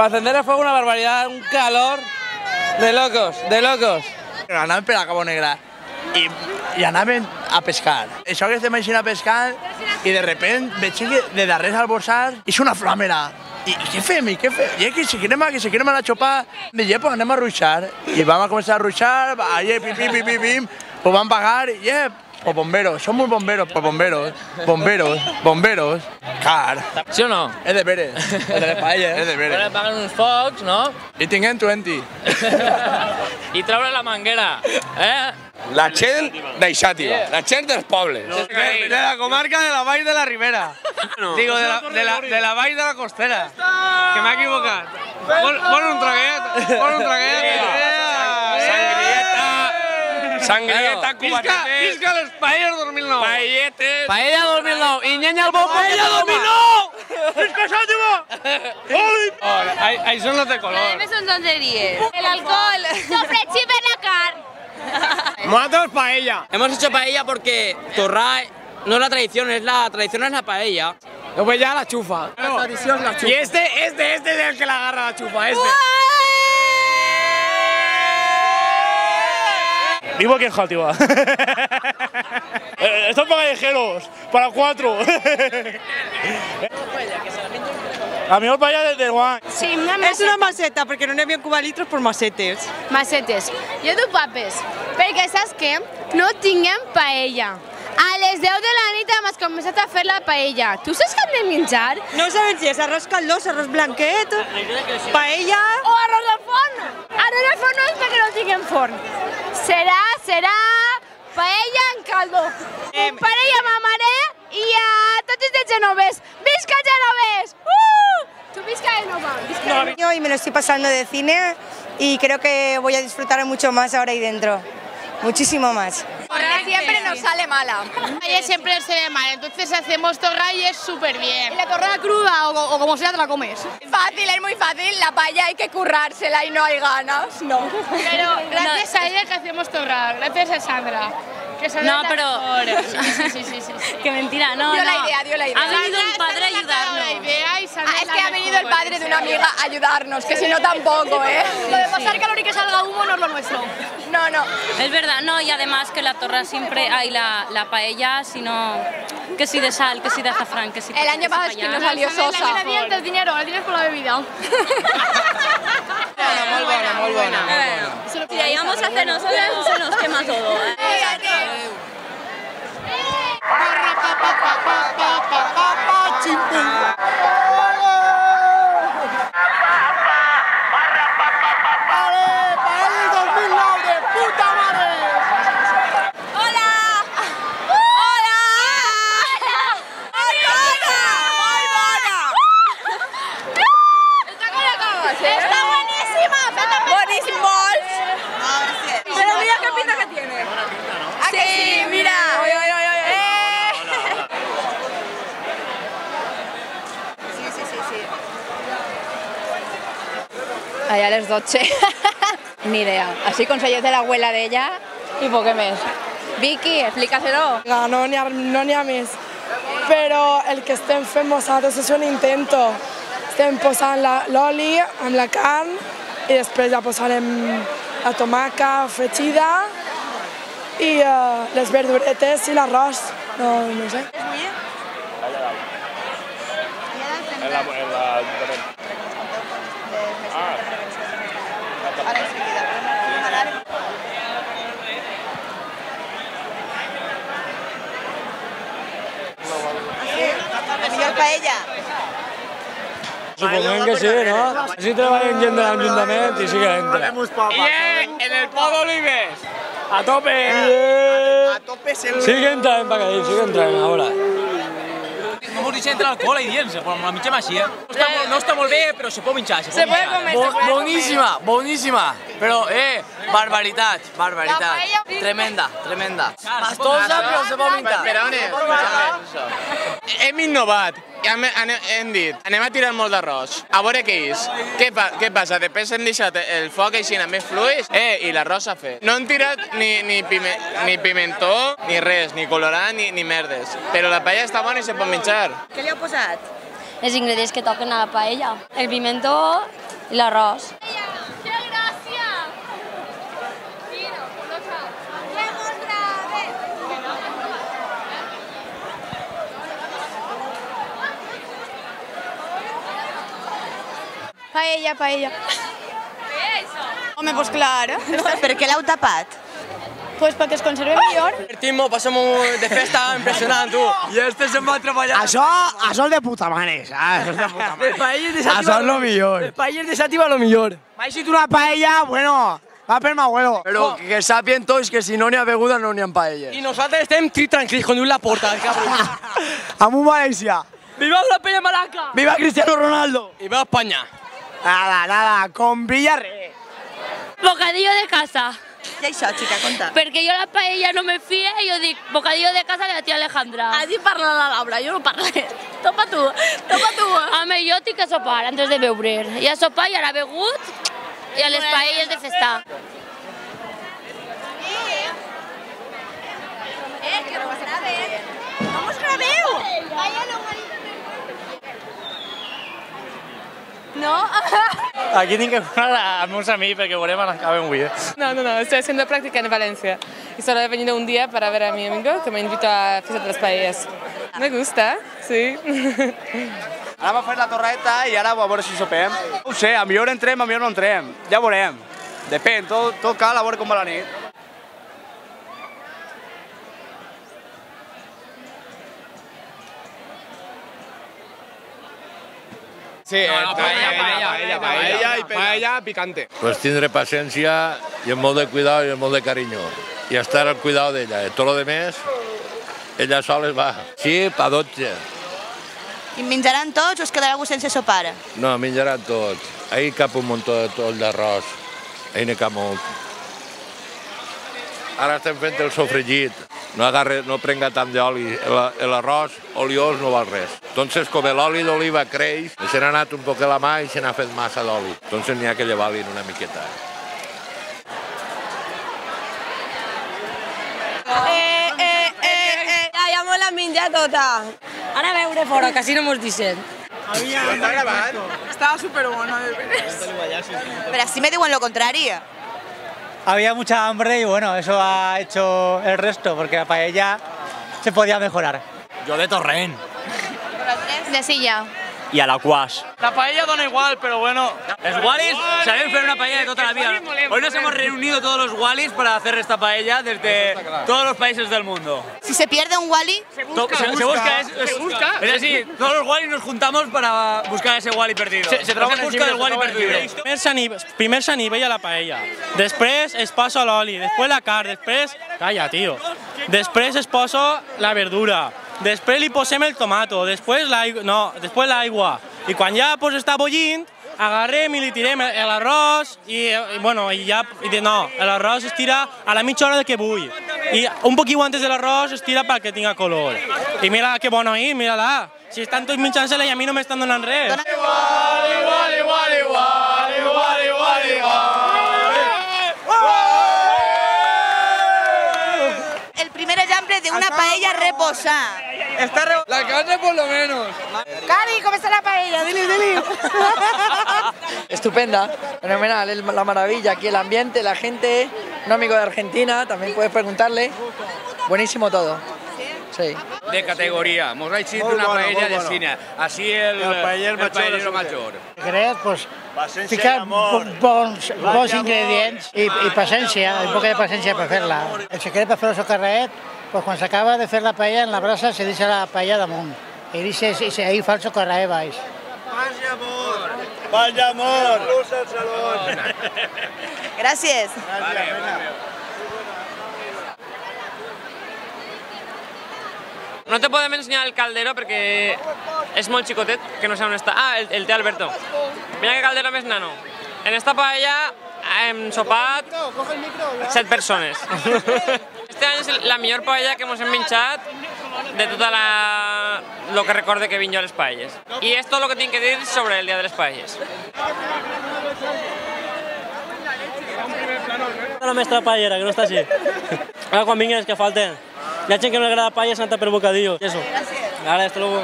Para encender el fuego una barbaridad, un calor de locos, de locos. Anàvem per a Cabo Negra i anàvem a pescar. Això que estem així a pescar i de repente veig que de darrere al borsar és una flamera. I què fem? I què fem? I que si querem anar a xopar, diem, pues anem a ruixar. I vam a començar a ruixar, allà, pim, pues vam pagar i pues bomberos, som uns bomberos, pues bomberos. Car. ¿Sí o no? És de veres, és de paella, és de veres. Ahora pagan uns focs, ¿no? I tinguem 20. I treure la manguera, La gent d'Aixàtiva, la gent dels pobles. De la comarca de la Vall de la Ribera. Digo, de la Vall de la Costera. Que m'he equivocat. Pon un traguet. Sangrieta, cubatetes... Visca les paelles 2009. Paelletes... Paella 2009. I nyenya el bon Paella 2009! Visca Aixàtiva! Això no té color. Me son tonterías. El alcohol. Sofregit per la carn. Nosotros paella. Hemos hecho paella porque torrar no es la tradición, la tradición es la paella. Después ya la chufa. La tradición es la chufa. Y este es el que la agarra la chufa, Vivo aquí en Játiva. Estos callejeros, para 4. La mejor paella desde Juan. Sí, és una maceta, perquè no n'hi havia cubalitros per macetes. Macetes. Jo du papes, perquè saps què? No tinguem paella. A les 10 de la nit hem començat a fer la paella. Tu saps què hem de menjar? No sabem si és arròs caldós, arròs blanquet, paella... O arròs al forn. Arròs al forn no és perquè no tinguem forn. Serà paella en caldo. Un parell amb amaré i a tots de Genovés. ¡Visca Genovés! ¡Tú visca Genova! Y me lo estoy pasando de cine y creo que voy a disfrutar mucho más ahora ahí dentro. Muchísimo más. Porque siempre nos sale mala. Ella siempre nos sale mal, entonces hacemos torra y es súper bien. ¿Y la torra cruda o como sea te la comes? Fácil, es muy fácil. La paella hay que currársela y no hay ganas. No. Pero gracias a ella que hacemos torra, gracias a Sandra. No, pero... Sí. Qué mentira, no, dio la idea. Ha venido un padre a ayudarnos. Es que ha venido el padre de una amiga a ayudarnos, que si no tampoco, ¿eh? Lo de pasar calor y que salga humo no es lo nuestro. No. Es verdad, no, y además que la torra siempre hay la paella, sino que si de sal, que si de azafrán, que si... El año pasado es que no salió sosa. La vida del dinero, la tienes por la bebida. Molt bona. Si la íbamos a hacer nosotros, se nos quema todo. Allà a les 12. Ni idea. Així consellers de l'abuela d'ella i poc més. Vicky, explícaselo. No n'hi ha més. Però el que estem fent nosaltres és un intento. Estem posant l'oli amb la carn i després ja posarem la tomaca fregida i les verduretes i l'arròs. No sé. ¿Es muy bien? Ahora enseguida. La millor paella. Supongo que sí, ¿no? Si treballen gent de l'Ajuntament i sí que entra. Y en el Podo Olives. A tope! A tope sempre. Sí que entrarem per aquí, sí que entrarem, ara. No m'ho deixa entrar l'alcohol i dins, però la mitja així, No està molt bé, però se pot menjar. Se puede comer. Bonísima, però, barbaritat. Tremenda. Pastosa, però se pot menjar. Però on és? Hem innovat. Hem dit, anem a tirar molt d'arròs. A veure què és. Què passa? Després hem deixat el foc així amb més fluix i l'arròs s'ha fet. No hem tirat ni pimentó, ni res, ni colorant, ni merdes. Però la paella està bona i se pot menjar. Què li heu posat? Els ingredients que toquen a la paella. El pimentó, I l'arròs. Paella, paella. Home, pues clar. Per què l'heu tapat? Pues perquè es conserve millor. Divertimos, pasamos de festa impresionant, tu. I este se'n va a treballar. Això és de puta mare, saps? Això és de puta mare. Això és lo millor. El paella de Sati va lo millor. M'ha eixit una paella, bueno, va per mi abuelo. Però que sàpien tots que si no n'hi ha beguda no n'hi ha paella. I nosaltres estem tranquils, con la porta, cabrón. Amb un València. ¡Viva la paella maraca! Viva Cristiano Ronaldo. ¡Y viva España! Nada, con Villarreal. Bocadillo de casa. I això, xica, conta. Perquè jo la paella no me fie i jo dic bocadillo de casa de la tia Alejandra. Has dit parlar la Laura, jo no parlaré. Topa tu. Home, jo tinc que sopar antes de beure. I a sopar i ara begut i a les paelles de festar. Que no vas a ver. Vamos grabeu. No? Aquí tinc que comprar als meus amics perquè veurem on acaben avui. No, estoy haciendo práctica en Valencia y solo he venido un día para ver a mi amigo que me invitó a Fiesta de las Paellas. Me gusta, sí. Ara va fer la torreta i ara a veure si sopem. No ho sé, a millor entrem, a millor no entrem. Ja veurem. Depèn, tot cal a veure com va la nit. Sí, paella picante. Pues tindre paciència i amb molt de cuidado i amb molt de carinyo. I estar al cuidado d'ella. Tot lo demés, ella sola es va. Sí, pa 12. I menjaran tots o es quedarà algú sense sopar? No, menjaran tots. Ahir cap un muntó de tot d'arròs. Ahir n'hi cap molt. Ara estem fent el sofregit. No prenga tant d'oli. L'arròs oliós no val res. Entonces, com l'oli d'oliva creix, se n'ha anat un poc a la mà i se n'ha fet massa d'oli. Entonces n'hi ha que llevar-li una miqueta. Ja me l'ha menjat tota. Ara a veure fora, que així no mos dicen. Estaba súper bueno, de veras. Pero así me diuen lo contrario. Había mucha hambre y bueno, eso ha hecho el resto, porque la paella se podía mejorar. Jo de Torrent. De Silla. Y a la cuas. La paella dona igual, pero bueno. Los Wallis saben hacer una paella de toda la vida. Hoy nos hemos reunido todos los Wallis para hacer esta paella desde todos los países del mundo. Si se pierde un Wally, Se busca. Es decir, todos los Wallis nos juntamos para buscar ese Wally perdido. Se troba en busca del Wally perdido. Primer s'anivella la paella, després es posa l'oli, després la carn, després... Calla, tio. Després es posa la verdura, després li posem el tomato, després l'aigua. I quan ja està bullint, agarrem i li tirem l'arròs i l'arròs es tira a la mitja hora de que bull. I un poquillo antes de l'arròs es tira perquè tinga color. I mira que bona ahí, mira-la. Si estan tots menjant-se-la i a mi no m'estan donant res. el primer ejemplo de una paella reposada. La carne por lo menos. Cari, ¿cómo está la paella? Dile. Estupenda, fenomenal, es la maravilla, aquí el ambiente, la gente, un amigo de Argentina, también puedes preguntarle, buenísimo todo. Sí. De categoría, hemos hecho una paella de cine, así el paellero mayor. Crec, pues, ficar bons ingredients i paciència, un poc de paciència per fer-la. El secret per fer el socarraet, pues, quan s'acaba de fer la paella en la brasa se deixa la paella damunt i ahí fa el socarraet baix. Vaya amor! Luz al salón! Gràcies. No te podem ensenyar el caldero perquè és molt xicotet, que no sé on està. Ah, el té Alberto. Mira que caldero més nano. En esta paella hem sopat 7 persones. Este any és la millor paella que hemos menjat de tota lo que recorde que vinc jo a les paelles. I és tot el que tinc que dir sobre el dia de les paelles. La mestra paellera, que no està així. Ara quan vingues, que falten. Hi ha gent que no li agrada paella, s'ha anat per bocadillo. Eso. Gràcies. Ara, hasta luego.